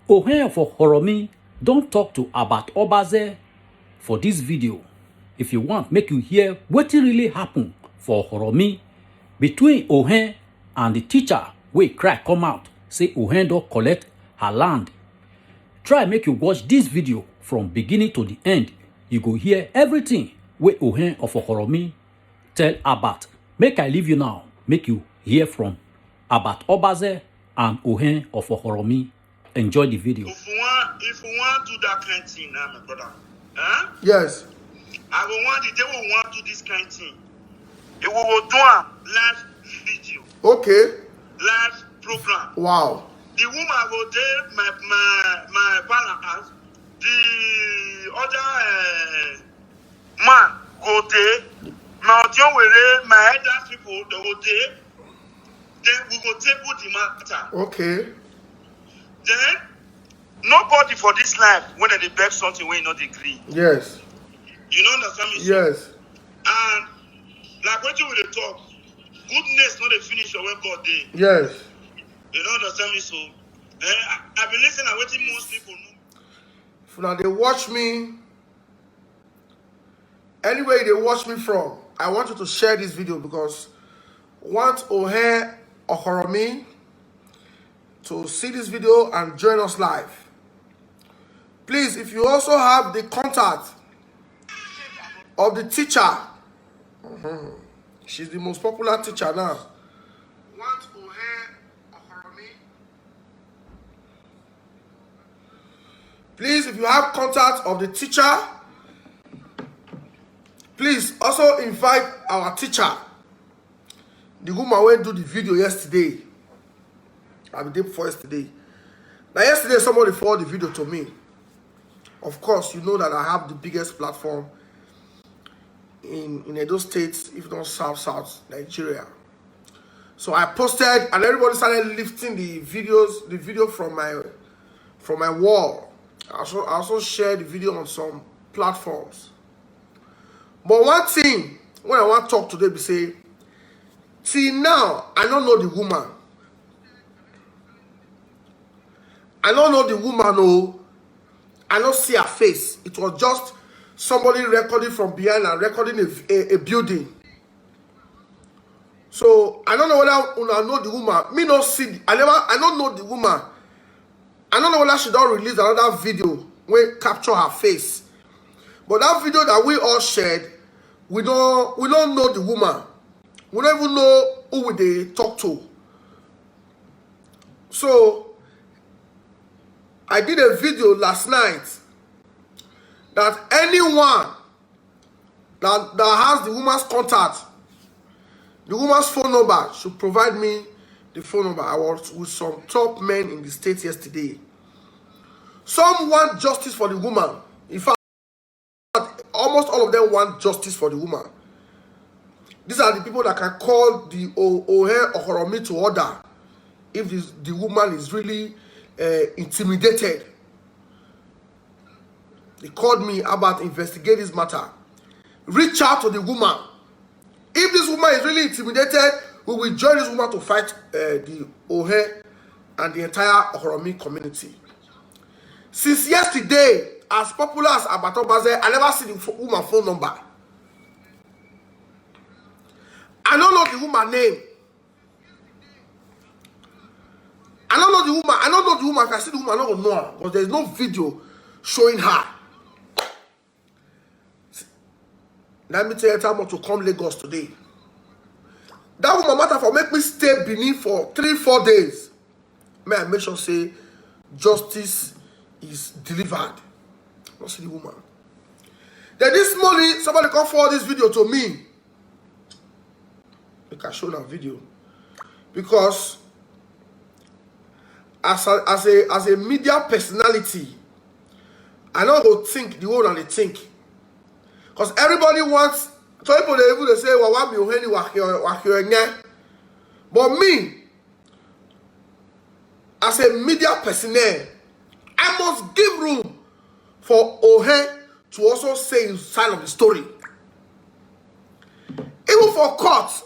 Ohen for Horomi don't talk to Abat Obaze for this video. If you want, make you hear what really happened for Horomi between Ohen and the teacher wey cry come out say Ohen don't collect her land. Try make you watch this video from beginning to the end. You go hear everything wey Ohen of Horomi tell Abat. Make I leave you now. Make you hear from Abat Obaze and Ohen of Horomi. Enjoy the video. If you want to do that kind of thing now, my brother, Yes. I will want the devil want to do this kind of thing. It will do a live video, Okay. live program. Wow. The woman go there, my balance. The other man go there. My audience will my other people they go there. Then we go table the matter. Okay. Then nobody for this life when they beg something when you not agree. Yes. You know understand me? Yes. And like what you will talk, goodness not the finish your way God day. Yes. You know understand me? So I've been listening and waiting most people know. If now they watch me, anywhere they watch me from, I want you to share this video because I want Ohen Ohoromi to see this video and join us live. Please, if you also have the contact of the teacher, she's the most popular teacher now. Want Ohen Ohoromi? Please, if you have contact of the teacher, please also invite our teacher, the woman who do the video yesterday. I did before yesterday. Now yesterday somebody forwarded the video to me. Of course, you know that I have the biggest platform in Edo State, if not South Nigeria. So I posted and everybody started lifting the video from my wall. I also shared the video on some platforms. But one thing when I want to talk today be say, till now I don't know the woman. I don't know the woman, oh. I don't see her face. It was just somebody recording from behind and recording a building. So I don't know whether I know the woman. Me not see. I don't know the woman. I don't know whether she don't release another video where capture her face. But that video that we all shared, we don't know the woman. We don't even know who they talk to. So I did a video last night that anyone that has the woman's contact, the woman's phone number, should provide me the phone number. I was with some top men in the state yesterday. Some want justice for the woman. In fact, almost all of them want justice for the woman. These are the people that can call the Ohen Ohoromi to order if the woman is really intimidated. They called me about investigate this matter. Reach out to the woman. If this woman is really intimidated, we will join this woman to fight the Ohen and the entire Ohoromi community. Since yesterday, as popular as Abat Obaze, I never see the woman phone number. I don't know the woman name. I don't know the woman. I don't know the woman. If I see the woman, I don't know her because there's no video showing her. Let me tell you time to come Lagos today. That woman matter for make me stay Benin for 3-4 days. May I make sure say justice is delivered. Not see the woman. Then this morning, somebody come forward this video to me. I can show that video because as a media personality, I don't go think the way they think. Because everybody wants, so people they say, well, what me Oheni wakyo. But me, as a media personnel, I must give room for Ohen to also say his side of the story. Even for court,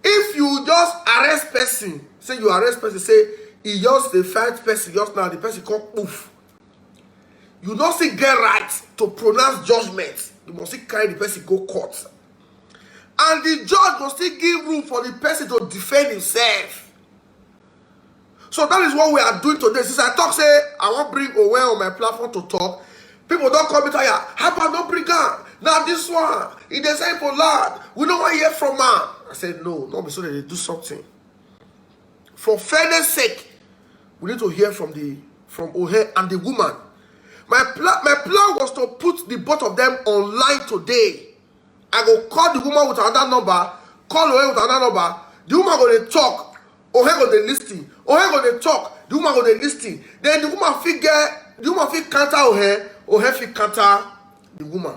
if you just arrest person, say you arrest person, say He just the fight person just now, the person come poof. You don't see get right to pronounce judgment. You must still carry the person go court. And the judge must still give room for the person to defend himself. So that is what we are doing today. Since I talk, say, I want to bring Owen on my platform to talk. People don't come and tell you, how about don't bring her? Now this one, if they say for lad, we don't want to hear from her. I said, no, not so that they do something. For fairness sake, we need to hear from Owen and the woman. My plan was to put the both of them online today. I go call the woman with another number, call Owen with another number. The woman go to talk, Owen go to listen. Owen go to talk, the woman go to listen. Then the woman fit counter Owen fit counter the woman.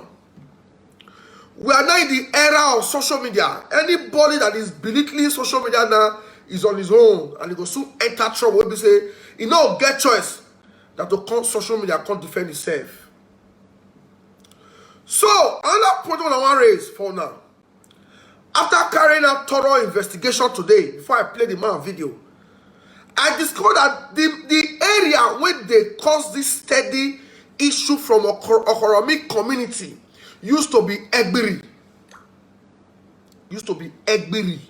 We are now in the era of social media. Anybody that is belittling social media now is on his own, and he go soon enter trouble. We say, you know, get choice that to come social media can't defend itself. So, another point I want to raise for now. After carrying out thorough investigation today, before I play the man video, I discovered that the area where they caused this steady issue from Okoromi community used to be Egbiri. Egbiri,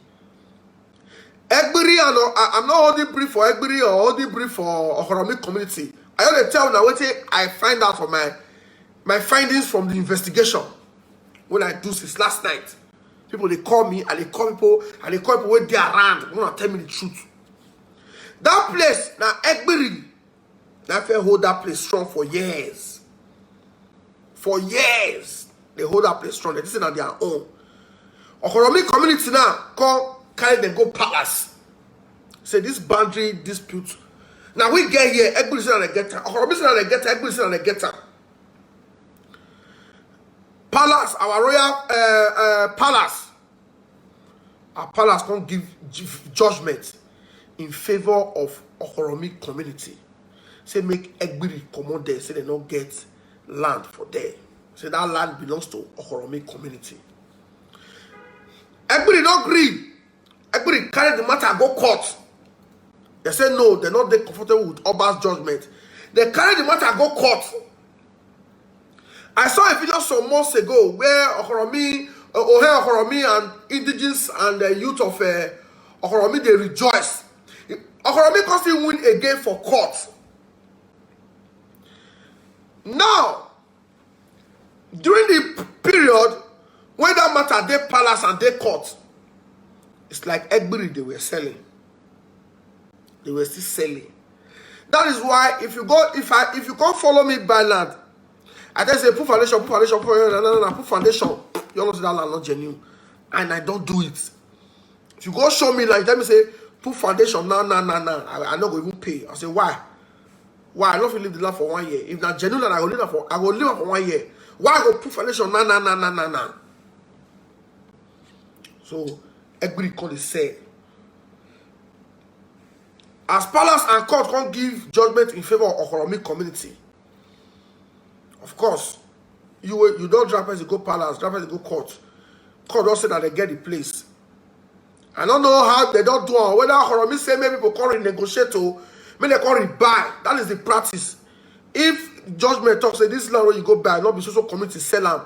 and I'm not holding brief for Egbiri or holding brief for Okoromi community. I want to tell now what I find out from my findings from the investigation when I do this last night. People they call me and they call people when they are around. They want to tell me the truth. That place now Egbiri, I feel hold that place strong for years. For years they hold that place strong. They listen on their own. Okoromi community now come carry them go palace. Say this boundary dispute. Now we get here, Egbiri is not a getter. Okoromi is not a getter. Egbiri is not a getter. Palace, our royal palace. Our palace can't give judgment in favor of Okoromi community. Say make Egbiri come on there. Say they don't get land for there. Say that land belongs to Okoromi community. Egbiri don't agree. Egbiri carry the matter go court. They say no, they're not that comfortable with Oba's judgment. They carry the matter go court. I saw a video some months ago where Okoromi and indigenous and the youth of Okoromi, they rejoice. Okoromi can still win again for court. Now, during the period when that matter they palace and they court, it's like Egbiri they were selling. They were still selling. That is why if you can't follow me by land, I just say put foundation, put foundation. You know that land not genuine, and I don't do it. If you go show me like let me say put foundation, nah. I not go even pay. I say why? Why I not leave the land for 1 year? If not genuine, I go leave it for 1 year. Why I go put foundation? Nah. So Egbiri call it say. As palace and court can't give judgment in favor of Okoromi community. Of course, you don't drop as you go palace, drop as you go court. Court don't say that they get the place. I don't know how they don't do it. Whether Okoromi say maybe people call it negotiate or maybe they call it buy. That is the practice. If judgment talks say this land where you go buy, not be social community sell them.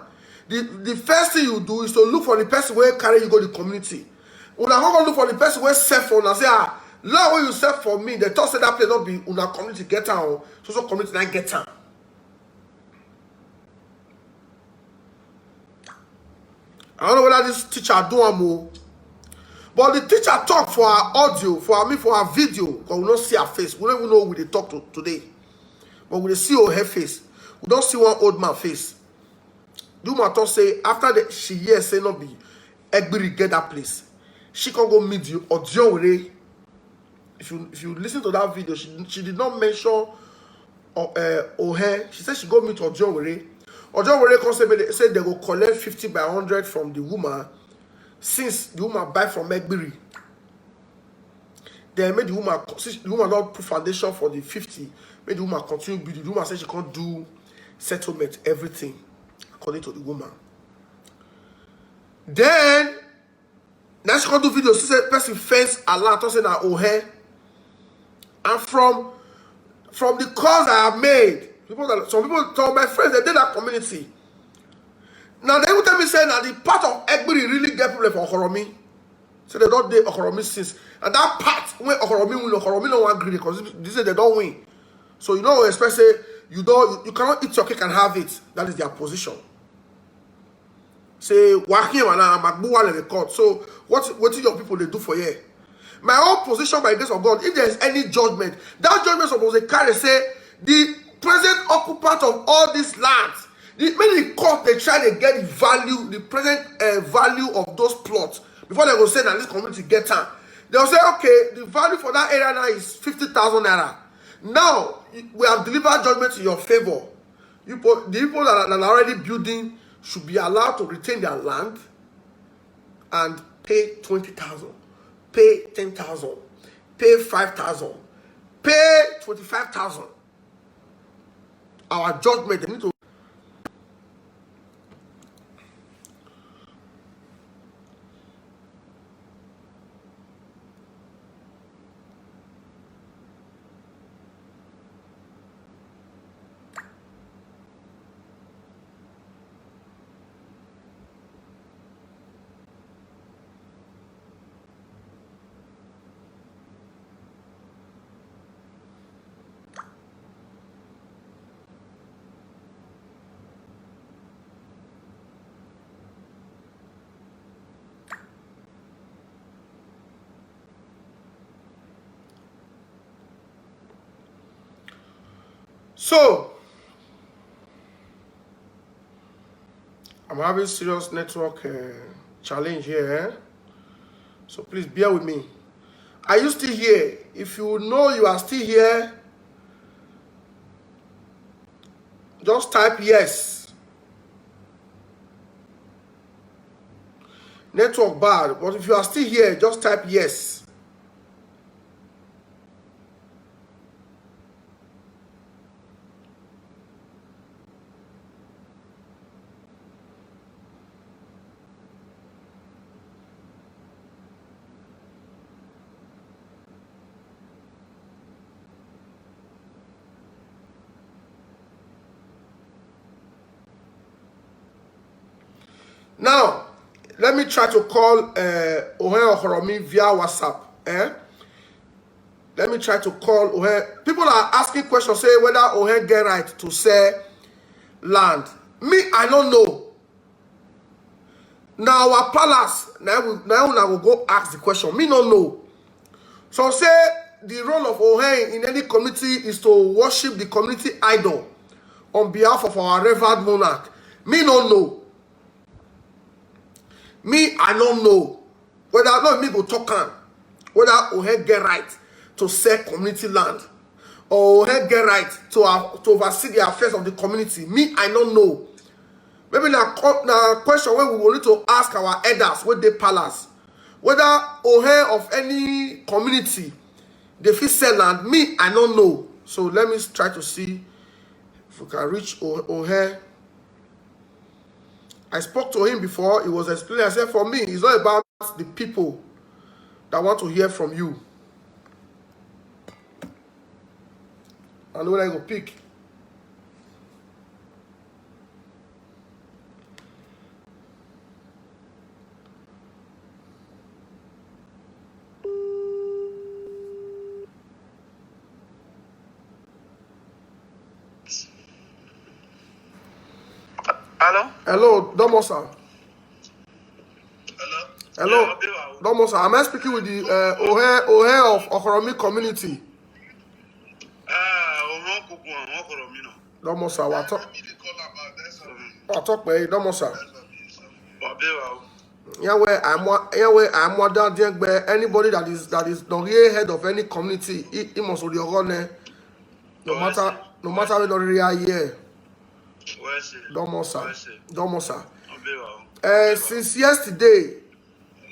The first thing you do is to look for the person where carry you go the community. When I go look for the person where sell for and say land where you sell for me, they talk say that place not be una community get on, social community not get on. I don't know whether this teacher do a more, but the teacher talk for our audio, for our video, because we don't see her face. We don't even know who they talk to today, but we see her face. We don't see one old man face. The woman talk say after she hears say not be Egbiri get that place, she can go meet you or Dion. If you listen to that video, she did not mention Ohe. She said she go meet Ojo. Ojo Were say they go collect 50 by 100 from the woman since the woman buy from Egbiri. They made the woman not put foundation for the 50. Made the woman continue building. The woman said she can't do settlement, everything, according to the woman. Then now she can't do videos. She said person fence a lot, saying that Ohe. And from the calls I have made, some people told my friends they did that community. Now they will tell me saying that the part of Egbiri really get problem for Okoromi. So they don't do Okoromi since. And that part when Okoromi win, Okoromi don't want greedy because they say they don't win. So you know, especially you cannot eat your cake and have it. That is their position. Say walking and I'm the court. So what do your people they do for you? My own position by the grace of God, if there is any judgment, that judgment is supposed to carry say the present occupant of all these lands. Many court they try to get the present value of those plots before they go say that this community get time. They'll say, okay, the value for that area now is 50,000 naira. Now we have delivered judgment in your favor. The people that are already building should be allowed to retain their land and pay 20,000, pay 10,000, pay 5,000, pay 25,000. Our judgment, they need to. So, I'm having serious network challenge here. So please bear with me. Are you still here? If you know you are still here, just type yes. Network bad, but if you are still here, just type yes. Now, let me try to call Ohen Okoromi via WhatsApp. Let me try to call Ohen. People are asking questions, say whether Ohen get right to sell land. Me, I don't know. Now our palace, now I will go ask the question. Me don't know. So say the role of Ohen in any community is to worship the community idol on behalf of our revered monarch. Me don't know. Me, I don't know whether not me go talk on whether Ohen get right to sell community land or Ohen get right to oversee the affairs of the community. Me, I don't know. Maybe now question where we will need to ask our elders with the palace whether Ohen of any community they fit sell land. Me, I don't know. So let me try to see if we can reach Ohen. I spoke to him before. He was explaining. I said, for me, it's not about the people that want to hear from you. I know when I go pick. Hello? Hello, Domosa. Hello? Hello, Yeah, Domosa. Am I speaking with the Ohen of Okoromi community? Domosa, what talk by Domosa? Anyway, I'm more than anybody that is the real head of any community. He must be the no matter where the real here. Domosa. Since yesterday,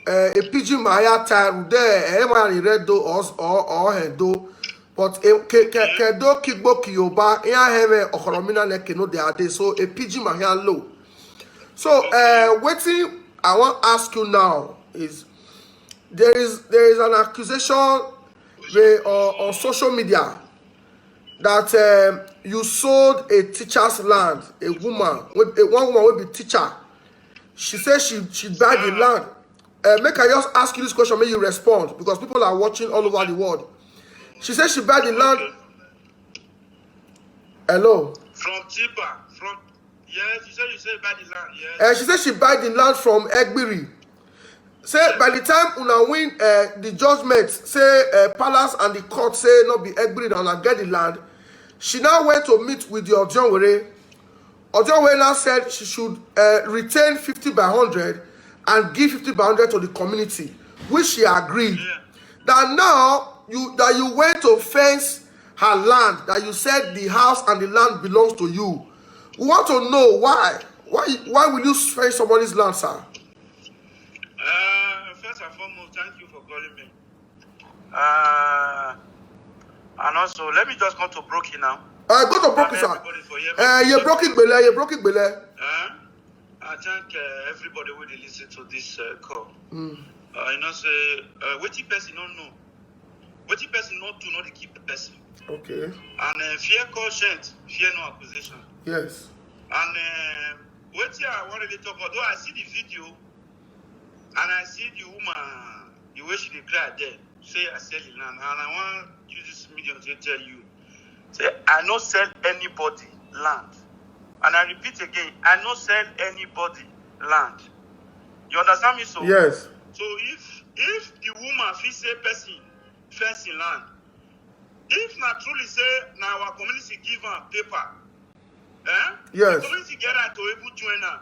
a pigeon Maya time there, everyone read do or head do, but kedo kickbo kiyoba, have Okoromina like no they are there, so a pigeon Maya low. So, waiting, I want to ask you now is there is an accusation on social media that you sold a teacher's land, a woman, one woman will be teacher. She said she buy the land. Make I just ask you this question, may you respond, because people are watching all over the world. She said she buy the land. Hello? From Tipa. Yes, you said buy the land, yes. She said she buy the land from Egbiri. Say by the time una win the judgment, say palace and the court say not be Egbiri and una get the land. She now went to meet with the Ojonwere. Ojonwere now said she should retain 50 by 100 and give 50 by 100 to the community, which she agreed. Yeah. That now you went to fence her land, that you said the house and the land belongs to you. We want to know why. Why will you fence somebody's land, sir? First and foremost, thank you for calling me. And also, let me just come to Brookie now. Go to Brookie, sir. You broke it, Bele. You broke it, Bele. I thank everybody who will listen to this call. You know, say, what person don't know. What person not do, not the keep the person. Okay. And fear conscience, fear no accusation. Yes. And what I wanted to talk about, though I see the video, and I see the woman, the way she declared there, say I sell the land, and I want to use this medium to tell you, say I not sell anybody land. And I repeat again, I not sell anybody land. You understand me? So yes. So if the woman feel say person fencing land, if not truly say now our community give her paper, yes. the community get her to able join her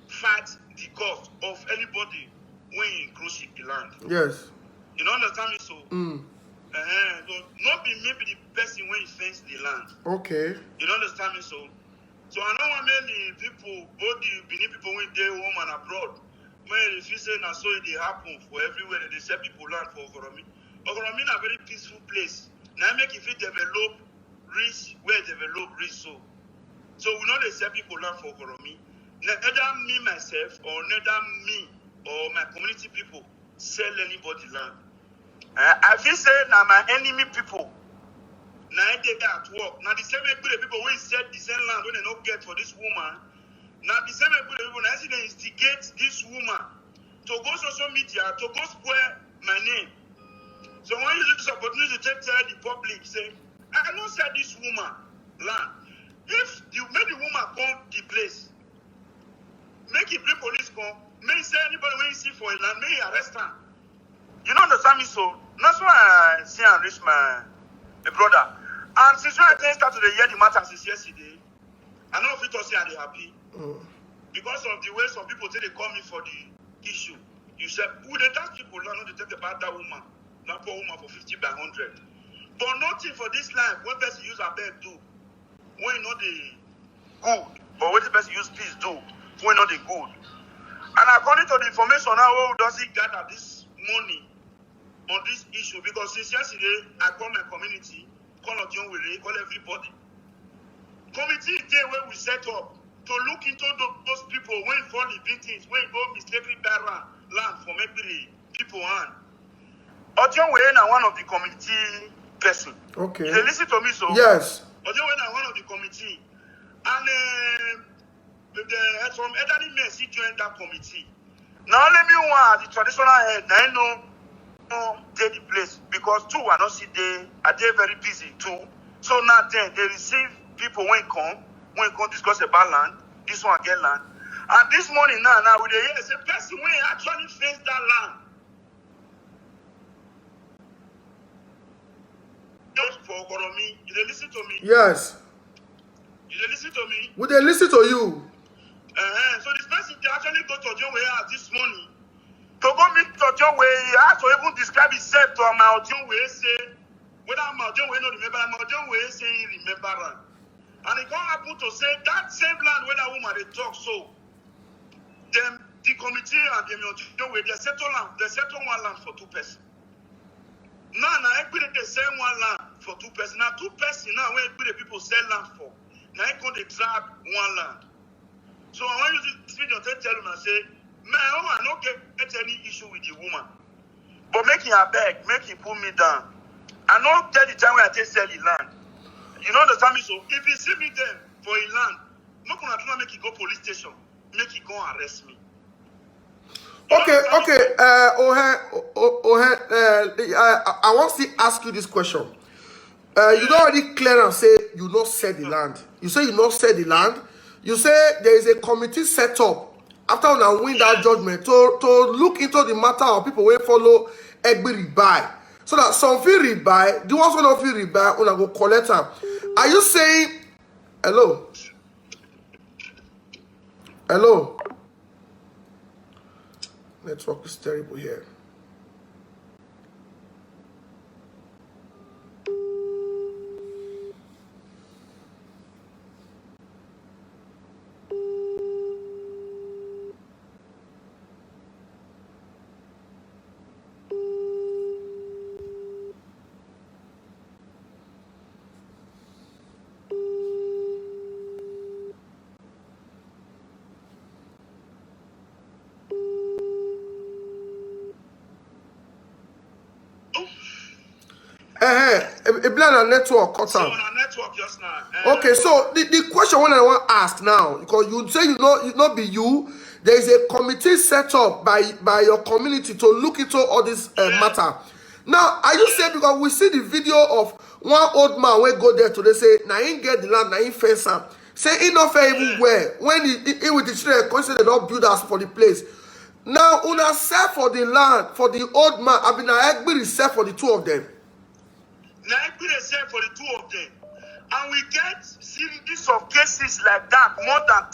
fight the cost of anybody when you encroach the land. Yes. You don't understand me? So so not be maybe the person when you fence the land. Okay. You don't understand me? So I know how many people, both the Benin people when they home and abroad, when if you say now so it happen for everywhere, they sell people land for Ogoromi. Ogoromi is a very peaceful place. Now make if it develop rich, where develop rich so we know they sell people land for Ogoromi. Neither me myself or neither me or my community people sell anybody land. I feel say now my enemy people. Now they at work. Now the same people when said the same land when they not get for this woman. Now the same people now they instigate this woman to go social media to go spoil my name. So when you use this opportunity to tell the public, say, I don't sell this woman land. If you make the woman come the place, make it bring police come, may say anybody when you see for a land, may arrest her. You don't understand me? So that's why I see and reach my brother. And since when I start to hear the matter since yesterday, I know if it was here they happy. Because of the way some people say they call me for the issue. You said, who they ask people not to talk about that woman, that poor woman for 50 by 100. But nothing for this life, what person use a bed do, when you know the good, but what the person use please do, when you know the good. And according to the information now, how does he gather this money on this issue? Because since yesterday, I call my community, call Ojonwere, call everybody. Committee day where we set up to look into those people when fall the victims, when go mistakenly buy land for maybe people hand. Ojonwere is one of the committee person. Okay. They listen to me so. Yes. Ojonwere is one of the committee. And some elderly men see join that committee. Now let me want the traditional head. Now I know take the place because two are not see they are they very busy too. So now then they receive people when come discuss about land. This one get land. And this morning now with the hear say person when actually face that land. Just for Ogoromi, you they listen to me? Yes. You they listen to me? Would they listen to you? So this person they actually go to Ojonwere this morning. To go meet Ojonwere, he has to even describe himself to my Ojonwere say whether my Ojonwere no remember, my Ojonwere say he remember land. And it can't happen to say that same land where that woman they talk so. Then the committee and the Ojonwere they settle one land for two persons. Now everybody they sell one land for two persons. Now two persons now where everybody people sell land for. Now I go they grab one land. So I want you to speak on tell them and say, man, I don't get any issue with the woman. But make him beg, make him put me down. I know tell the time when I take sell the land. You know understand me? So if you see me there for a land, no gonna do not make it go police station, make it go arrest me. Okay. I want to ask you this question. You don't already clear and say you not sell the land. You say you not sell the land. You say there is a committee set up after una win that judgment to look into the matter of people wey follow Egbe rebuy. So that some feel rebuy, the ones who don't feel rebuy, una go collect them. Are you saying hello? Hello? Network is terrible here. A blend network cut So out. on our network just now. Okay, so the question what I want to ask now, because you say you know it not be you, there is a committee set up by your community to look into all this matter. Now, are you saying because we see the video of one old man when go there today say, "Na him get the land, na him fence am." Say he not fair even where when he with the children consider they don't build us for the place. Now, una sell for the land for the old man. I mean, Egbe is sell for the two of them. Now Egbe dey sell for the two of them, and we get series of cases like that more than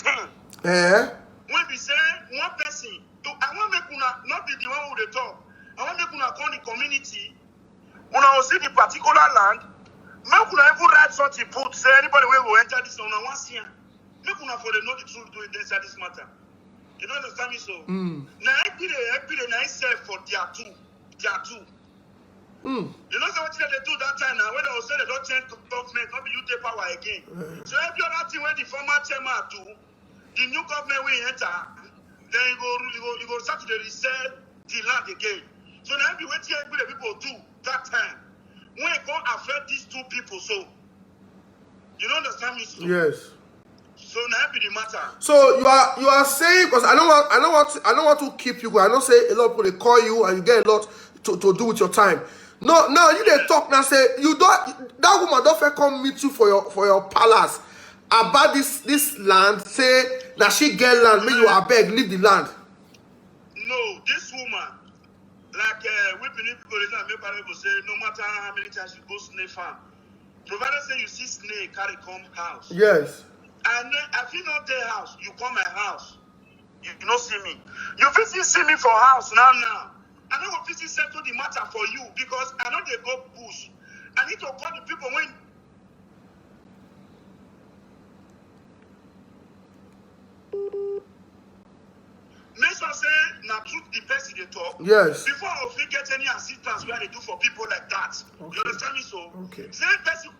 10. When we say one person, I want make una not be the one who dey talk. I want make una call the community. Una will see the particular land. Make una even write something put say anybody wey will enter this una wan see am. Make una for dey know the truth doing inside this matter. You don't understand me so? Now Egbe na himself for their two. You know what they do that time now when they will say they don't change government, not be you take power again. So every other thing when the former chairman do, the new government will enter, then you go start to resell the land again. So now be waiting the people do that time. When it going affect these two people, so you don't understand me so? Yes. So now be the matter. So you are saying, because I don't want to keep you. I don't say a lot of people they call you and you get a lot to do with your time. No, you they talk now. Say you don't. That woman don't fair come meet you for your palace about this land. Say that she get land. Make you a beg leave the land. No, this woman, like we believe people say no matter how many times you go snake farm, provided say you see snake carry come house. Yes. And then if you not their house, you come my house. You don't see me. You physically see me for house now. I don't go physically settle the matter for you because I know they go bush. I need to call the people when. Make sure say na truth the person they talk. Yes. Before I will get any assistance where they do for people like that. Okay. You understand me so? Okay. Same person.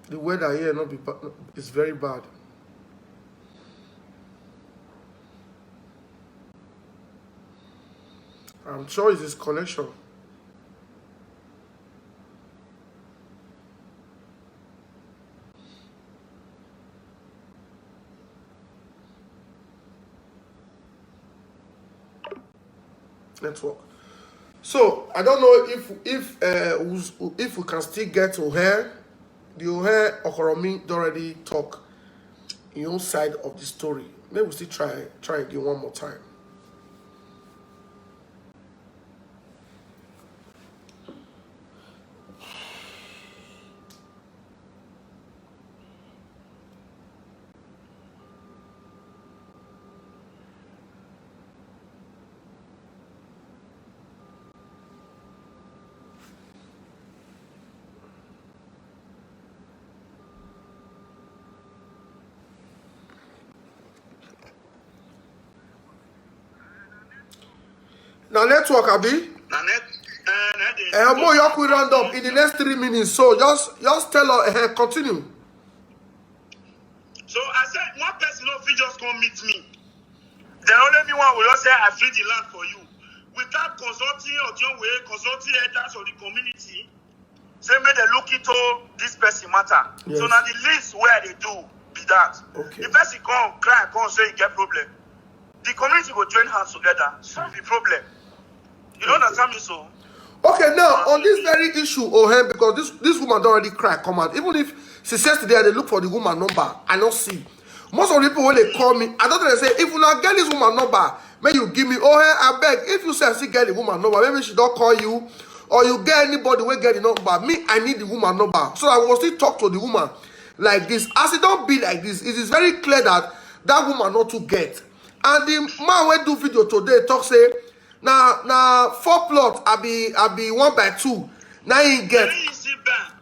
The weather here not be is very bad. I'm sure it's his connection. Network. So I don't know if we can still get to her. The Ohe Okoromi already talk your own side of the story. Maybe we still try again one more time. Now network abi. More you round up in the next 3 minutes. So just tell her continue. So I said one person of you just come meet me. Then only me one will just say I free the land for you. Without consulting or consulting elders of the community, say make they look into this person matter. Yes. So now the list where they do be that. Okay. The person come cry, come say he get problem. The community will join hands together, solve the problem. You don't understand me so? Okay, now on this very issue, because this woman don't already cry, come out. Even if she says today they look for the woman number, I don't see. Most of the people when they call me, I don't know, they say, if you not get this woman number, may you give me, I beg, if you say she get the woman number, maybe she don't call you, or you get anybody will get the number. Me, I need the woman number. So I will still talk to the woman like this. As it don't be like this, it is very clear that that woman not to get. And the man when do video today talk say, now 4 plots, I be 1 by 2. Now he get.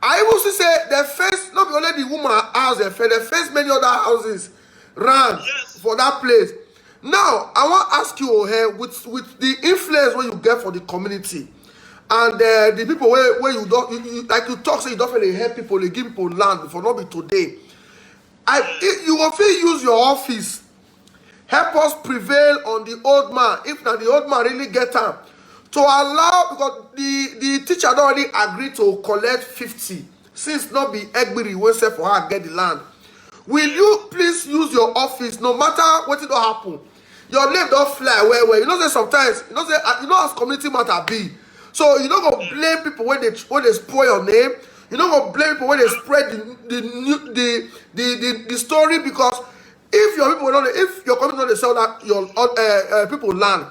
I even say the first, not only the woman house, the first many other houses ran for that place. Now I want to ask you, with the influence when you get for the community, and the people where you don't, like you talk, say you don't really help people, they give people land for not be today. You will feel use your office. Help us prevail on the old man. If not, the old man really get time to allow, because the teacher don't already agree to collect 50 since not be Egbiri will say for her get the land. Will you please use your office no matter what it don't happen? Your name don't fly where you know say sometimes you know as community matter be. So you don't go blame people when they spoil your name. You don't go blame people when they spread the story, because if your people don't, if your community don't sell that your people land,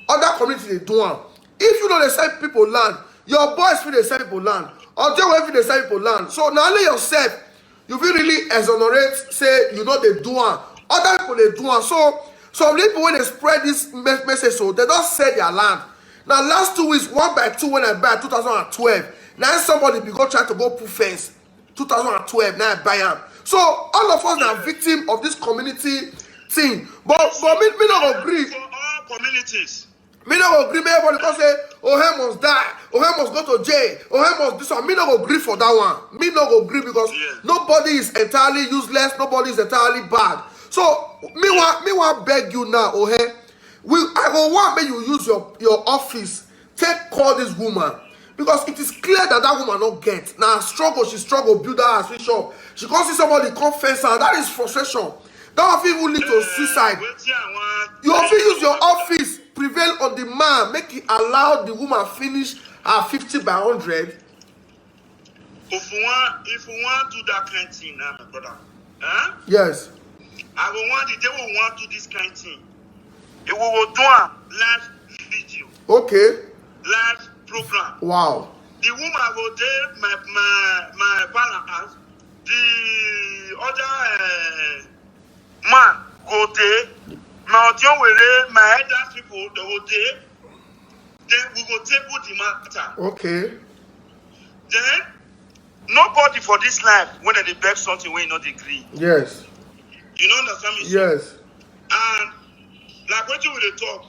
other community they do one. If you don't sell people land, your boys feel they sell people land, or they will feel they sell people land. So now only yourself, you will really exonerate, say you know they do one. Other people they do one. So some people when they spread this message, so they don't sell their land. Now last 2 weeks, 1 by 2 when I buy 2012. Now somebody be go try to go put fence 2012. Now I buy them. So all of us are victim of this community thing. But me not agree. For all communities. Me not agree. Me everybody can say, Ohe must die. Ohe must go to jail. Ohe must this one. Me not agree for that one. Me not agree because nobody is entirely useless. Nobody is entirely bad. So me want beg you now, Ohe. I go want me you use your office. Take call this woman. Because it is clear that woman not get. Now she struggle, build her house, finish up. She can't see somebody confess her. That is frustration. That will feel lead to suicide. You also use your office, prevail on the man, make it allow the woman finish her 50 by 100. If you want to do that kind of thing, now, my brother, Yes. I will want they will want to do this kind of thing. It will do a live video. Okay. Live program. Wow. The woman will tell my balance. The other man go there. My elders people they go there. Then we will table the matter. Okay. Then nobody for this life when they beg something when you not agree. Yes. You know understand me? Yes. And like what you will talk,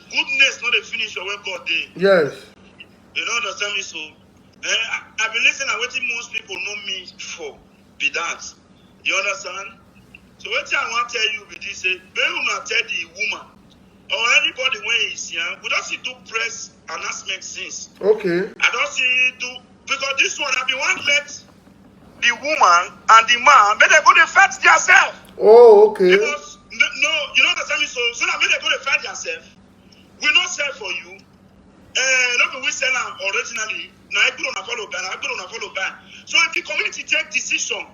goodness not the finish your way God day. Yes. You don't understand me so? I've been listening to what most people know me for. Be that. You understand? So what I want to tell you with this, they will not tell the woman or anybody when he's young, we don't see to press announcement since. Okay. I don't see to, because this one, I've been one let the woman and the man, may they go to fight themselves. Oh, okay. Because, no, you don't understand me so now may they go to fight themselves. We not sell for you. Not we sell them originally. Now I put on a follow back. So if the community take decision,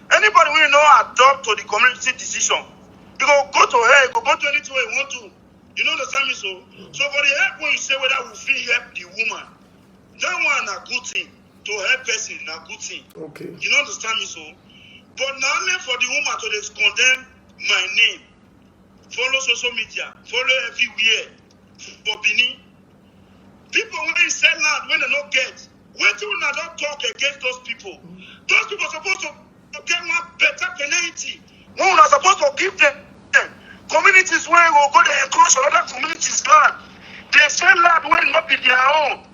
anybody will know adopt to the community decision. You go to her, go to any way you want to. You know understand me so? So for the help when you say whether we feel help the woman, that one a good thing. To help person a good thing. Okay. You know understand me so? But not only for the woman to just condemn my name, follow social media, follow everywhere. For Benin, people when they sell land when they don't get, when you don't talk against those people are supposed to get one better penalty. We are supposed to give them communities where we go there and cross other communities land. They sell land when not be their own.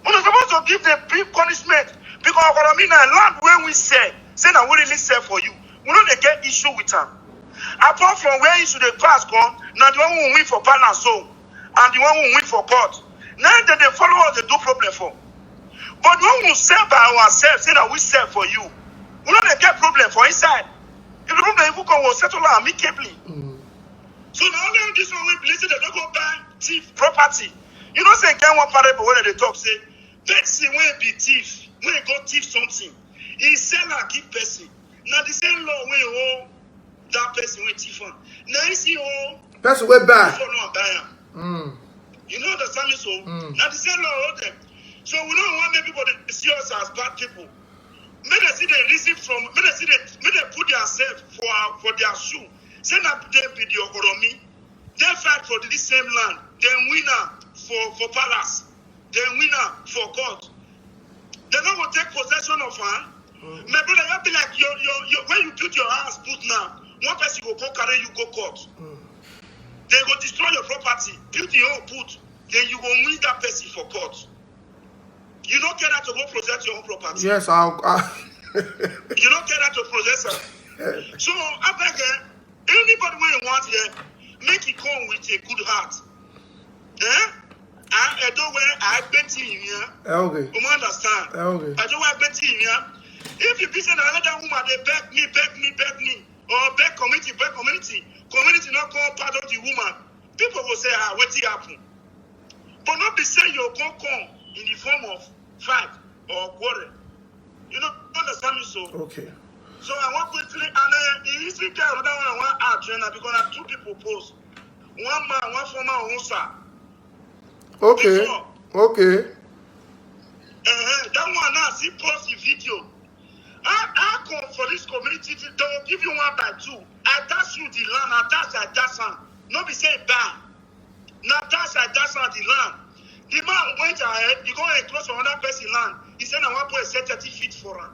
We are supposed to give them big punishment because land when we sell, say that we really sell for you. We don't get issue with them. Apart from where you should pass come, now the one who win for palace so, and the one who win for court. Now that they follow us, they do problem for. But the one who serve by ourselves, say that we serve for you. We don't get problem for inside. If the problem if we come, we'll settle amicably. So now only this one we believe they don't go buy thief property. You know, say get one parable when they talk, say, person when be thief, when go thief something, he sell and give person. Now the same law when you that person with thief on. Now you see person way back. You know the same so. Now the same law hold them. So we don't want everybody to see us as bad people. May they see they receive from. May they put themselves for their shoe. Say that they be the Okoromi. They fight for this same land. Then winner for palace. Then winner for court. They not gonna take possession of her. My brother, you be like your when you build your house put now. One person will go carry you go court. They go destroy your property, build your own put, then you go win that person for court. You don't care that to go protect your own property. Yes, You don't care that to possess her. So I beg anybody when you want here, make it come with a good heart. I don't wear I bet you here. Okay. You understand? Okay. I don't wear bet you here. If you be saying another woman, they beg me. Or beg community not come part of the woman. People will say, what's it happen? But not be saying you're going to come in the form of fight or quarrel. You know, understand me so? Okay. So I want quickly, and in history, another one I want to add, trainer, because I have two people post. One man, one former Onsa. Okay. Before. Okay. That one now, see post the video. I come for this community, they will give you 1 by 2. I dash you the land, I dash her. No be saying bad. Now dash her the land. The man went ahead, he go and close another person land. He said, I want to set 30 feet for her.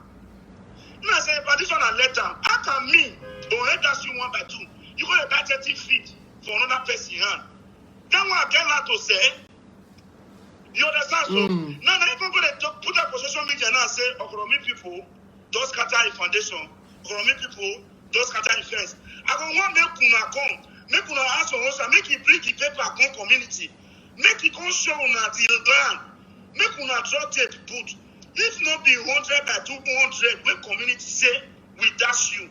Now I said, but this one I let down. How can me, or dash you 1 by 2? You go to buy 30 feet for another person hand. That one I get that to say. You understand? So now even go to put up on social media now and say, Okoromi people, those scatter the foundation, Okoromi people, those scatter the fence. I go want make una come, make una ask for us, make it bring the paper come community, make it come show una the land, make una draw tape put. If not be 100 by 200, when community say we dash you.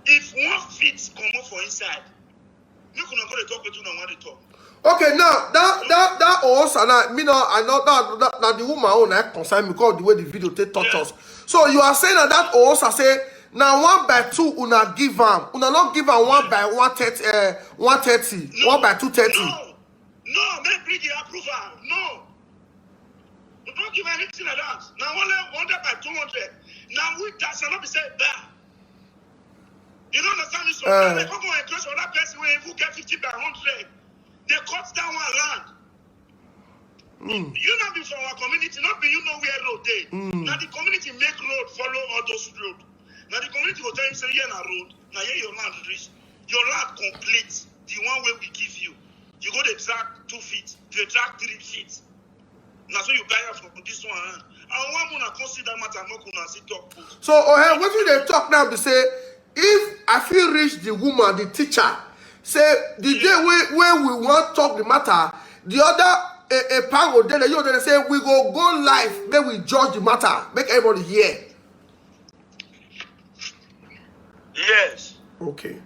If 1 feet come up for inside, make una go to talk with una want to talk. Okay, now that also now me know I know that the woman own I concern because the way the video take taught us. So you are saying that also say now 1 by 2 una give am, una not give am 1 by 130, 130, no, 1 by 230. No, make bring the approval. No. You don't give anything like that. Now 100 by 200. Now we that shall not be said bad. You don't understand me? So now they come and close on that person who get 50 by 100. They cut down our land. You not be from our community, not be you know where road they. Now the community make road, follow all those roads. Now the community will tell you, say, here na road, now here your land reach. Your land complete, the one way we give you. You go to track 2 feet, they track 3 feet. Now so you buy it from this one. And one muna consider matter, no kuna see talk. So, what do they talk now to say, if I feel reach the woman, the teacher, say the day where we want talk the matter, the other a panel then they say we go live, then we judge the matter, make everybody hear. Yes. Okay.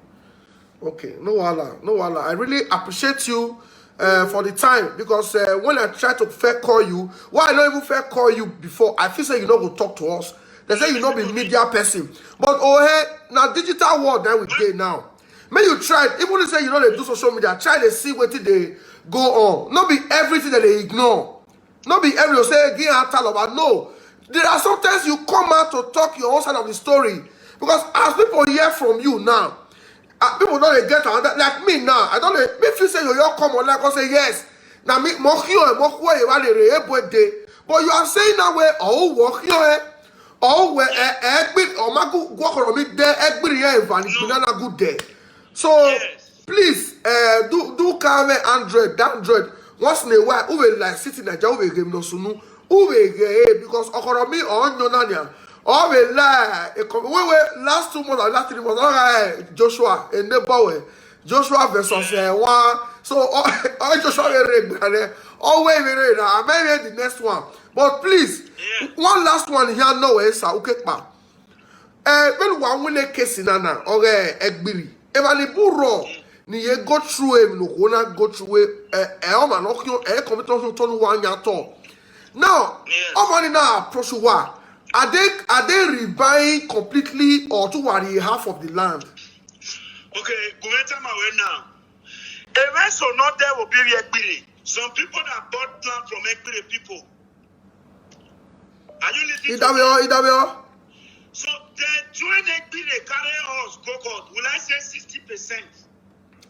No wala. I really appreciate you for the time because when I try to fair call you, why I don't even fair call you before? I feel say you not go talk to us. They say you not be media person, but now digital world that we get now. May you try, even if say you know they do social media, try to see what they go on. Not be everything that they ignore. Not be everything say again and tell about. No. There are sometimes you come out to talk your own side of the story. Because as people hear from you now, people don't get another like me now. I don't know if you say you come on like I say yes. Now me but you are saying that way good day. So please do carry Android once in a while who will like sitting at Java game no sunu who will because Okoromi or Nonania all we lie. Wait, last 2 months or last 3 months, all right, Joshua in the boy. Joshua versus one. So all Joshua always I may the next one. But please, one last one here no is okay pa. When one win a case in Nana or Egbili. Evani Buro ni ye go through him no wanna go through man okay commitment to 1 year to. Now, how many now approach what? Are they rebuying completely or to worry half of the land? Okay, go enter my way now. Events or not there will be Ekbiri. Some people that bought land from Ekbiri people. Are you listening to me? So they join Ekbiri, carry us, go God. Will I say 60%?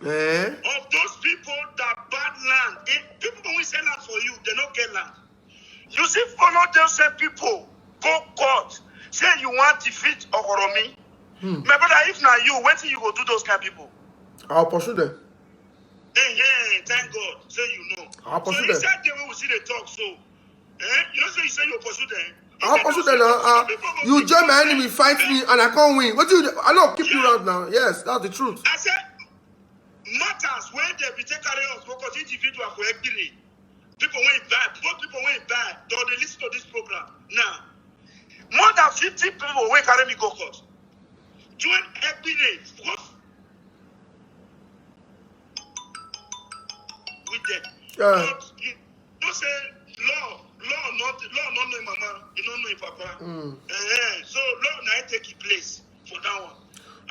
Of those people that bought land, people will sell land for you, they don't get land. You see, follow those same people, go court, say you want to defeat Okoromi. My brother, if not you, wait till you go do those kind of people. I'll pursue them. Hey, thank God. Say you know. I'll pursue so them. So he said they will see the talk. So, you know, so you say you pursue them. I'll pursue them. You join my enemy, fight me, and I can't win. What do you? I don't keep you around now. Yes, that's the truth. I said matters when they be take carry us because individual for Ekbiri. People went bad. Both people went bad. Though they listen to this program now. More than 50 people went carry me go court. Join Ekbiri. With them. But you don't say law not know mama, you don't know papa. So law now take its place for that one.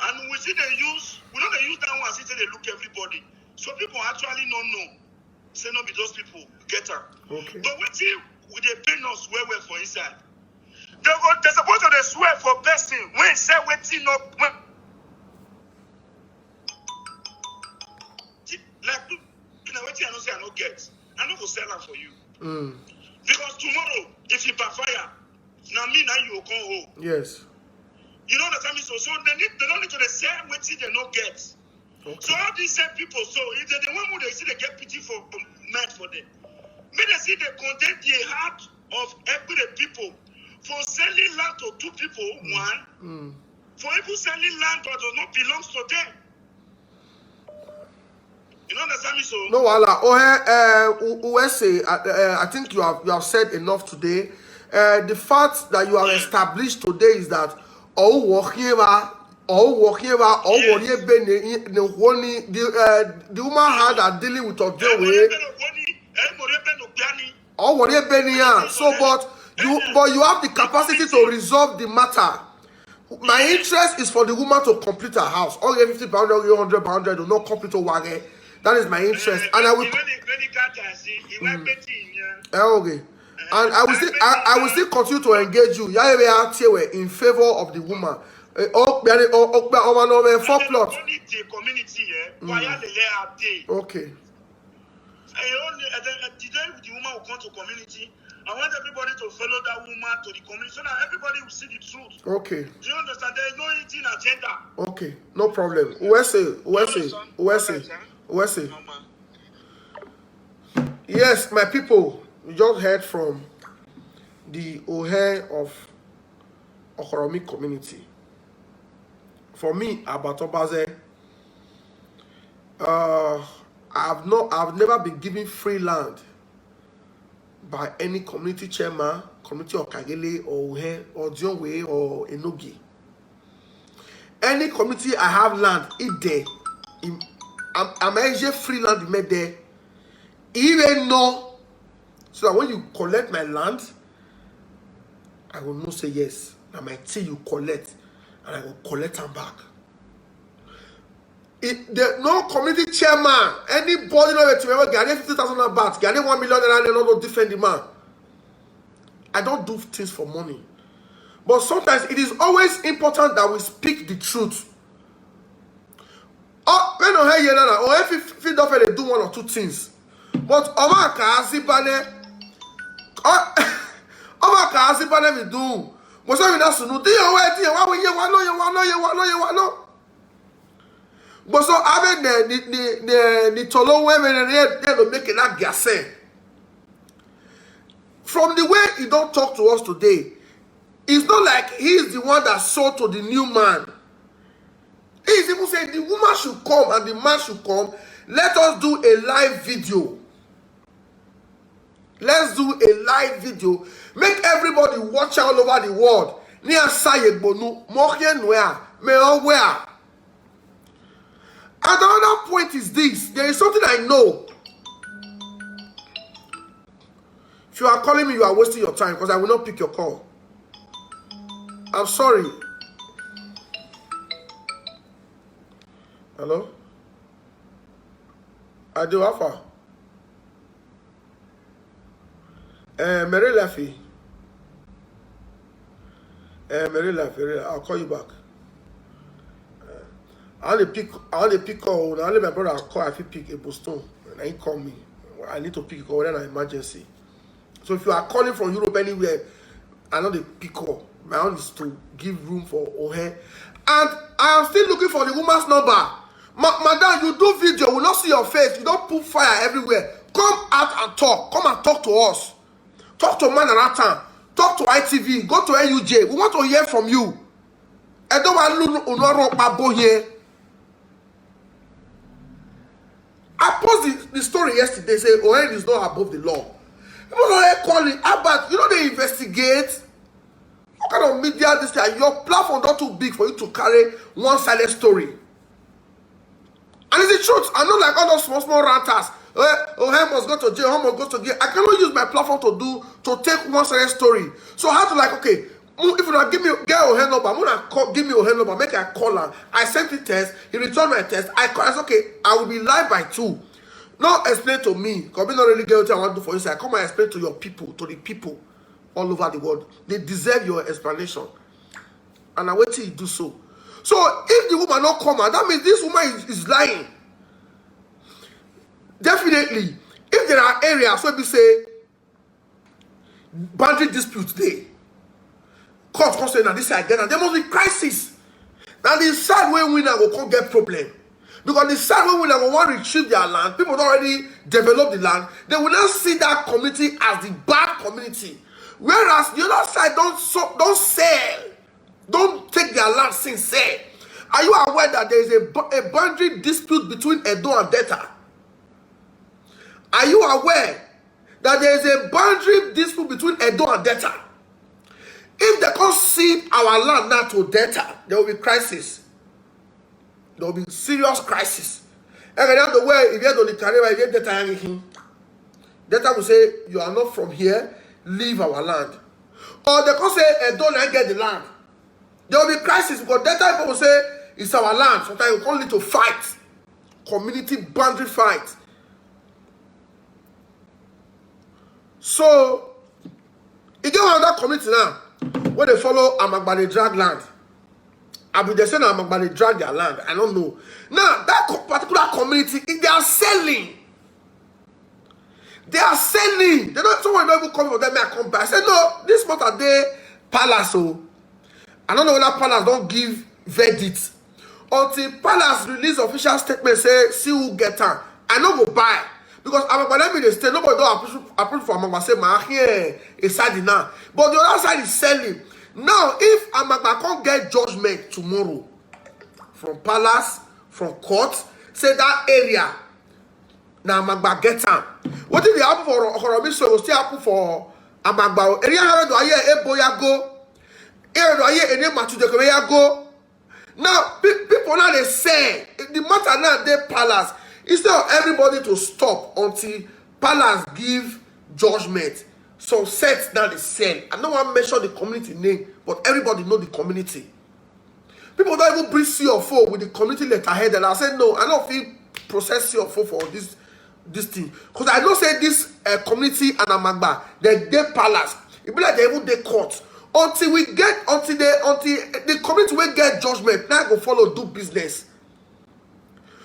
And we see they use, we don't use that one, see they look everybody. So people actually don't know. Say no be those people get her. Okay. But what if they pay no swear for inside? They're supposed to swear for person when say waiting up when like you know what I don't say I don't get. I don't go sell them for you. Because tomorrow, if you backfire, now me now you will come home. Yes. You know what I mean? So they don't need to say what they don't get. Okay. So all these same people, so if they want more, they see they get pity for men for them. May they see they condemn the heart of every people for selling land to 2 people, one. For people selling land that does not belong to them. You know what I mean? So no, I think you have said enough today. The fact that you have established today is that the woman had are dealing with Ojewe. So, but you have the capacity to resolve the matter. My interest is for the woman to complete her house. All 50 pounds, 100 pounds, do not complete a wage. That is my interest, and I will. Okay, and I will still continue to engage you. In favor of the woman. Okay. Today the woman will come to community. I want everybody to follow that woman to the community so that everybody will see the truth. Okay. Do you understand? There is no eating agenda. Okay, no problem. USA. Yes, my people, we just heard from the Ohe of Okoromi community. For me, Abatobaze, I've never been given free land by any community chairman, community of Kagele or Ohe or Dionwe or Enogi. Any community I have land, it there. I'm actually free land made there. Even know so that when you collect my land, I will not say yes. I might say you collect, and I will collect them back. No community chairman, anybody know to ever get 50,000 baht, get 1 million and they don't defend the man. I don't do things for money. But sometimes it is always important that we speak the truth. Oh, when I hear that, or if you don't they do 1 or 2 things. But Omaka Azibane, Omaka Azibane we do. But so we don't know. Do you know? But so I mean the tolo women they make it like gase. From the way he don't talk to us today, It's not like he is the one that sold to the new man. He is even saying the woman should come and the man should come. Let us do a live video. Let's do a live video. Make everybody watch all over the world. And another point is this. There is something I know. If you are calling me, you are wasting your time because I will not pick your call. I'm sorry. Hello? Ado Alpha. Mary Laffy. Mary Laffy. I'll call you back. I only pick call. Only my brother I'll call if he pick a Boston. And he call me. I need to pick a call when an emergency. So if you are calling from Europe anywhere, I know the pick call. My own is to give room for Ohe. And I am still looking for the woman's number. Madam, you do video, we not see your face. You don't put fire everywhere. Come out and talk. Come and talk to us. Talk to Manaratan. Talk to ITV. Go to NUJ. We want to hear from you. I don't want to here. I posted the story yesterday. Say Ohe is not above the law. People don't call it about. You know they investigate. What kind of media this thing? Your platform not too big for you to carry one-sided story. And it's the truth. I'm not like all those small ranters. Ohe must go to jail, Ohe must go to jail. I cannot use my platform to take one-sided story. So I have to like, okay, if you don't give me get Ohe number, I'm gonna give me Ohe number, make a call her. I sent the test, he returned my test. I call, I said, okay, I will be live by 2. Now explain to me, because me not really get what I want to do for you. So I come and explain to your people, to the people all over the world. They deserve your explanation. And I wait till you do so. So if the woman not come out, that means this woman is lying. Definitely. If there are areas where we say boundary dispute there, court can say now this again, and there must be crisis. Now the side where winner will come get problem. Because the side where winner will want to retrieve their land, people don't already develop the land, they will not see that community as the bad community. Whereas the other side don't sell. Don't take their land since sell. Are you aware that there is a boundary dispute between Edo and Delta? Are you aware that there is a boundary dispute between Edo and Delta? If they can't cede our land now to Delta, there will be crisis. There will be serious crisis. And the way if you don't carry if you Delta, Delta will say you are not from here, leave our land. Or they can say Edo don't get the land. There will be crisis because Delta people will say it's our land. Sometimes you can't lead to fight, community boundary fight. So, you get another community now where they follow Amagbale drag land. I mean, they say Amagbale drag their land. I don't know. Now, that particular community, they are selling. They are selling. They don't. Someone don't even come for them. I come back. I said, no, this month are they Palace. So, I don't know whether Palace don't give verdict until Palace release official statement. Say, see who get time. I know go buy. Because Amagbale be the state, nobody don't approve for Amagbale. Say, man, here is side now. But the other side is selling. Now, if Amagbale can't get judgment tomorrow from Palace, from court, say that area, now Amagbale get time. What did they happen for Horomi? So it will still happen for Amagbale. Area have to hear Eboya go. Area to hear any Matudekoya go. Now, people now they say the matter now they Palace. Instead of everybody to stop until Palace give judgment, so set down the sell. I don't want to mention the community name, but everybody know the community. People don't even bring CFO with the community letterhead, and I said no, I don't feel process CFO for this thing because I don't say this community and Amagbale they Palace. It be like they even they court until the community will get judgment. Now go follow do business.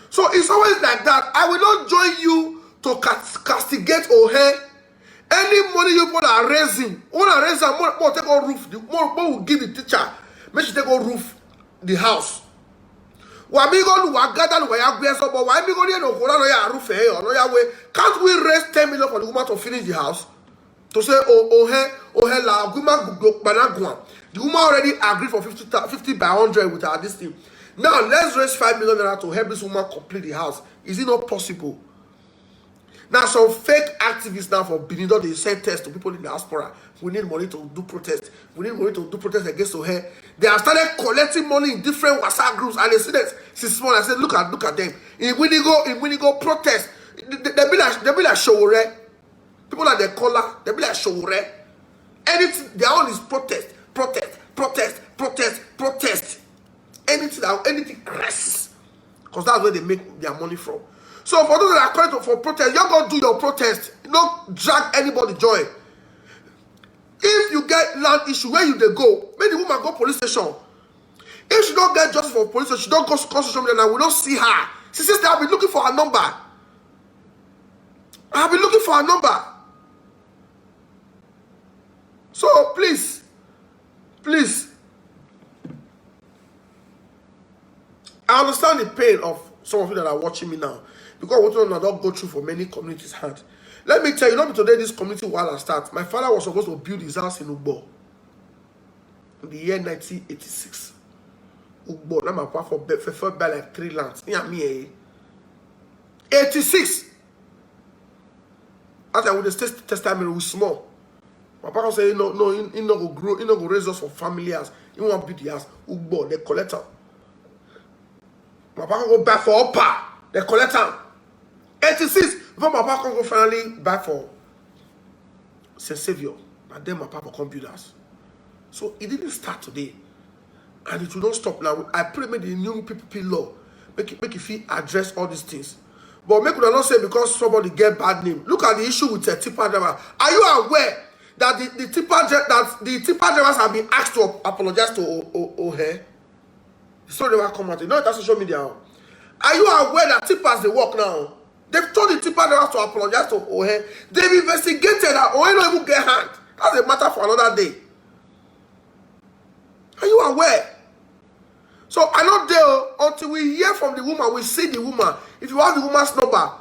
So it's always like that. I will not join you to castigate Ohe. Any money you put are raising, more take on roof. The more will give the teacher. Make sure take on roof the house. Why me go to Wagada where you are but why me go to no roof or no way? Can't we raise 10 million for the woman to finish the house? To say Ohe la aguma banagwa. The woman already agreed for 50 by 100 with her this thing. Now let's raise 5 million naira to help this woman complete the house. Is it not possible? Now some fake activists now for Binido, they send tests to people in the diaspora. We need money to do protest. We need money to do protest against her. They have started collecting money in different WhatsApp groups, and they see that since small. I said, look at them. In Winigo protest, they be like Showore. People like the color, they be like Showore. Anything, their own is protest. Anything crashes, because that's where they make their money from. So for those that are calling for protest, you're going to do your protest. Don't drag anybody joy. If you get land issue, where you they go? Make the woman go police station. If she don't get justice for police station, she don't go to social media, and we don't see her. She says I've been looking for her number. I've been looking for her number. So please, I understand the pain of some of you that are watching me now, because what I don't go through for many communities hard. Let me tell you, not today this community while I start. My father was supposed to build his house in Ugbo in the year 1986. Ugbo, now my papa for buy like 3 lands. Me and me, 86. After I would have testament with small. My papa say no, he not go grow, he not go raise us for family house. He want build the house. Ugbo, they collect them. My papa go back for upper, they collect them. 86. Before my papa can go finally back for St. Savior, and then my papa come build us. So it didn't start today, and it will not stop now. I pray make the new PPP law make it feel address all these things. But make we not say because somebody get bad name. Look at the issue with the tipper driver. Are you aware that the tipper drivers have been asked to apologize to Ohe? So they will come out. You know that's social media. Are you aware that tippers they work now? They've told the tipper drivers to apologize to Ohe. They've investigated that Ohe don't even get hanged. That's a matter for another day. Are you aware? So I not there until we hear from the woman, we see the woman. If you have the woman's number,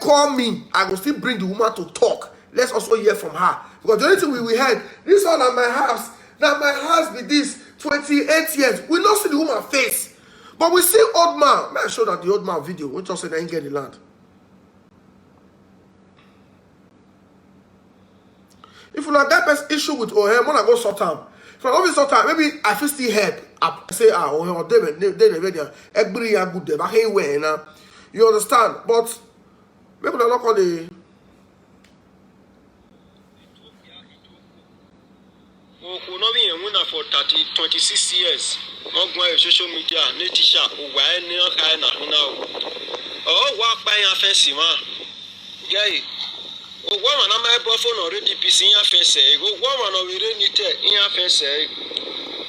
call me. I will still bring the woman to talk. Let's also hear from her. Because the only thing we heard, this one at my house. Now my house be this 28 years. We don't see the woman face. But we see old man. May I show that the old man video, which also didn't get the land. If you have that issue with Ohe, when I go sort time. If I don't sort time, maybe I feel still help. I say, Ohe, they good there. You understand? But maybe they're not called the. For 26 years, not going social media, Netisha, oh, walk by your fancy, man. Gay. Oh, woman, I'm a buffon already piece in your face. Oh, woman, or we really in your face.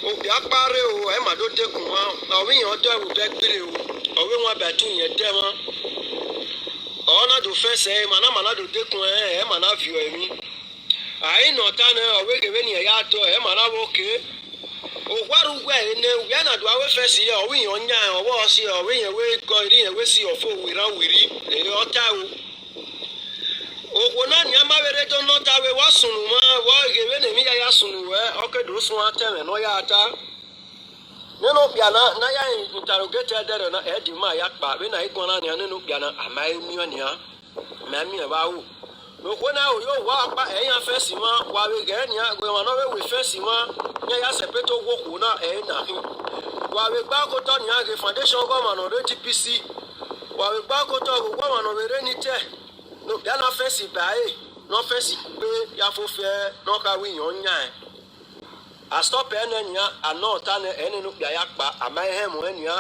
Oh, Yakbare, oh, Emma, don't take one. Now we are done with that video. Or we want back to your demo. Oh, not to face, man, do take one, Emma, have you and me. I know Tana or wake when you're out to Emma, okay. Oh, what way, we are not our first year, or we on ya, or was here, or we away, going in, we see your phone without we read, your town. Oh, when I am married, don't know that we was soon, well, given me a yasun, okay, do so tell and no yata. No, Piana, Naya interrogated there and I had my yak, but when I go on, no piano, I might mean, Mammy about. No, when I walk by a first while we get near, we are not with first near a separate walk, not a nothing. While we back on the foundation government or the GPC, while we back on the woman of the rainy day. No, they are not fancy by no fancy pay, Yafo fair, no car win on yan. I stop any ya, I know Tana any look Yayakba, I may have when ya.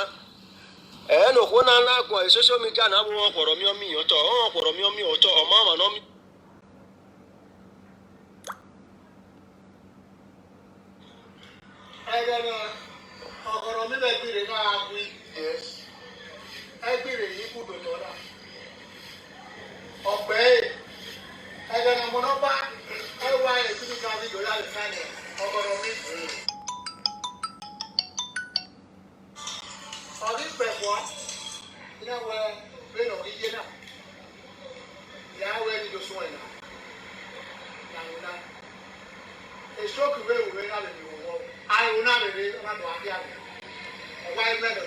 And no one I go, social media, and I won't for me or to, or for me or to, or mamma, no me. I don't know. Or maybe I did it. Yes. I did it. You put it on. Okay. I don't know. I want to do something. Or me. Or this people, you know where we don't get enough. Yeah, where you go now. A stroke away will not be. I will not be able to have a white letter.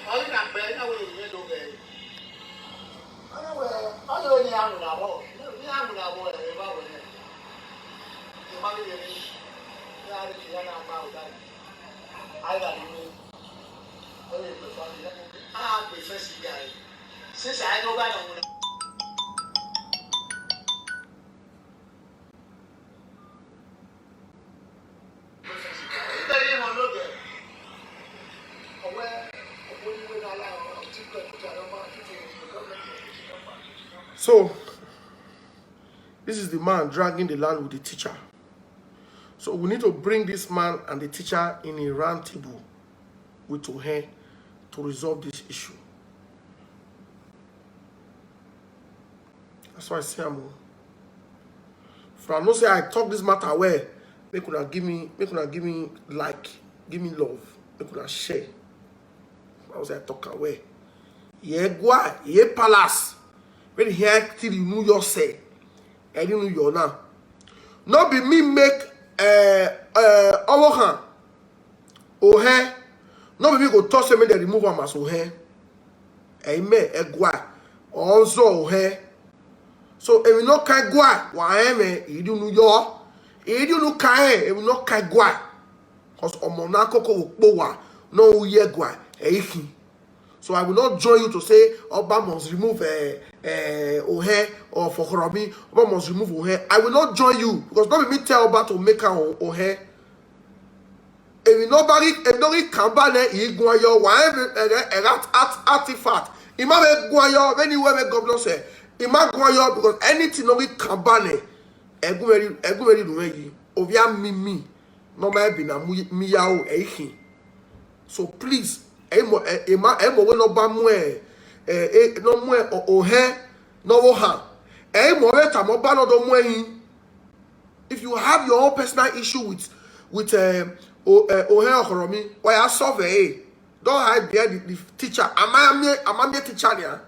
All in that bed, I will get away. I know the young now. The young now, whatever. The money is about that. I got you. I'm the first guy. Since I know that I'm So, this is the man dragging the land with the teacher. So, we need to bring this man and the teacher in a round table with Ohe to resolve this issue. That's why I say I'm. If I know say I talk this matter where they could have give me like, give me love, they could have share. I was I talk away. Yeah, gua, yeah, palace. When here till you know yourself, I didn't know you now. Not be me make Ohe. Not be me go toss me they remove am as Ohe. Amen. Egwa. Also Ohe. So if you not kai gwa, why me? You do know your. You do know kai. If you not kai gwa, cause omonako ko bowa no ye gwa. Eihi. So I will not join you to say Oba must remove Ohe or for Horomi. Oba must remove Ohe. I will not join you because not me tell Oba to make her Ohe. If nobody come back there, he go your wife artifact. Imagine go your anywhere governor say. Imagine go your because anything no come back there. Egumeri do ready. Ovia mimi. No me be na miyao ehi. So please. No if you have your own personal issue with Ohe Okoromi, why I solve it? Don't hide behind the teacher. Am I a teacher here?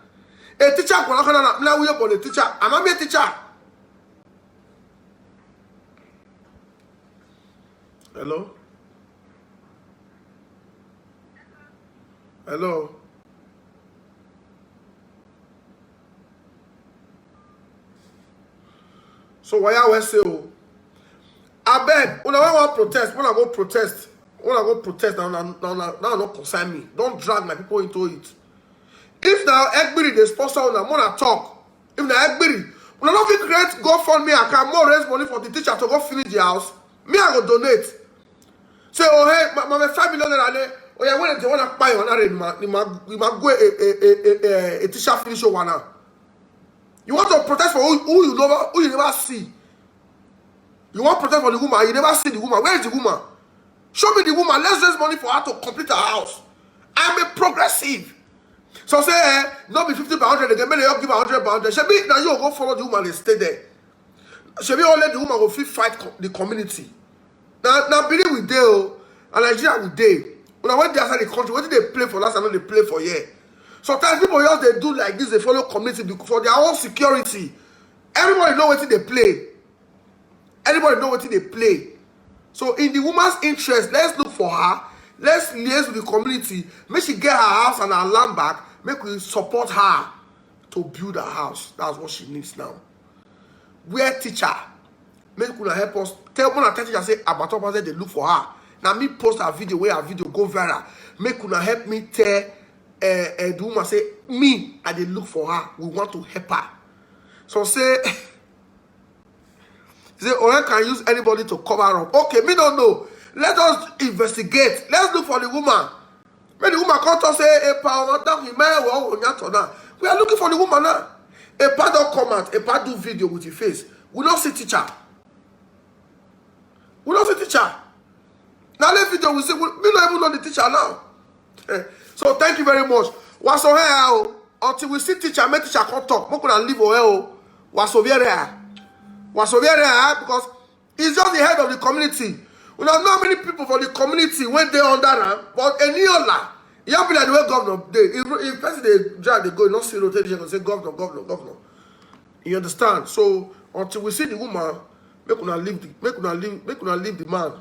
A teacher now we upon the teacher. Am I a teacher? Hello? Hello. So why I say I beg when I want protest, when I go protest, now not concern me. Don't drag my people into it. If now Egbiri they sponsor on I'm gonna talk. If now Egbiri, when I don't create GoFundMe, I can more raise money for the teacher to go finish the house. Me I go donate. Say oh hey, my 5 million naira. Oh yeah, when they want to buy one, we might go a teacher finish one now. You want to protest for who you never see. You want to protest for the woman, you never see the woman. Where is the woman? Show me the woman. Let's raise money for her to complete her house. I'm a progressive. So say, not be 50 by 100 again, maybe you give 100 by 100. Shebi, now you go follow the woman and stay there. Shebi, only the woman will fight the community. Now, believe we do, and Nigeria we do. When I went there outside the country, what did they play for last and they play for here? Sometimes people else they do like this, they follow community for their own security. Everybody know what they play. Everybody know what they play. So in the woman's interest, let's look for her. Let's liaise with the community. Make she get her house and her land back. Make we support her to build her house. That's what she needs now. Where teacher? Make una help us. Tell one teacher say about they look for her. Now me post a video where a video go viral. Make una help me tell the woman say me I dey look for her. We want to help her. So say Ohe can use anybody to cover up. Okay, me don't know. Let us investigate. Let's look for the woman. When the woman comes to say we are looking for the woman now. A part don't come out. A part do video with your face. We don't see teacher. We don't see teacher. Now let video we say we don't even know the teacher now. So thank you very much. Was so here until we see teacher, make teacher come talk. We could leave away. Was so very because he's just the head of the community. We don't know how many people for the community when they under him, but Eniola, you have been like the way governor they if person they drive they go not see rotation and say governor. You understand? So until we see the woman, make una leave the man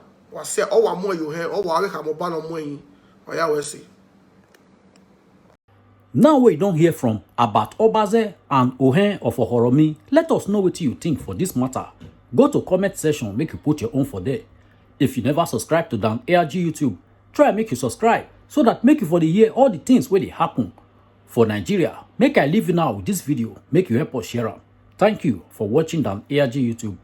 say oh mo yo he oh wa ka mo ba no mo yin oya we say. Now we don't hear from Abat Obaze and Ohen of Ohoromi. Let us know what you think for this matter. Go to comment section, make you put your own for there. If you never subscribe to Dan ARG YouTube, try make you subscribe so that make you for the hear all the things where they happen for Nigeria. Make I leave you now with this video, make you help us share them. Thank you for watching Dan ARG YouTube.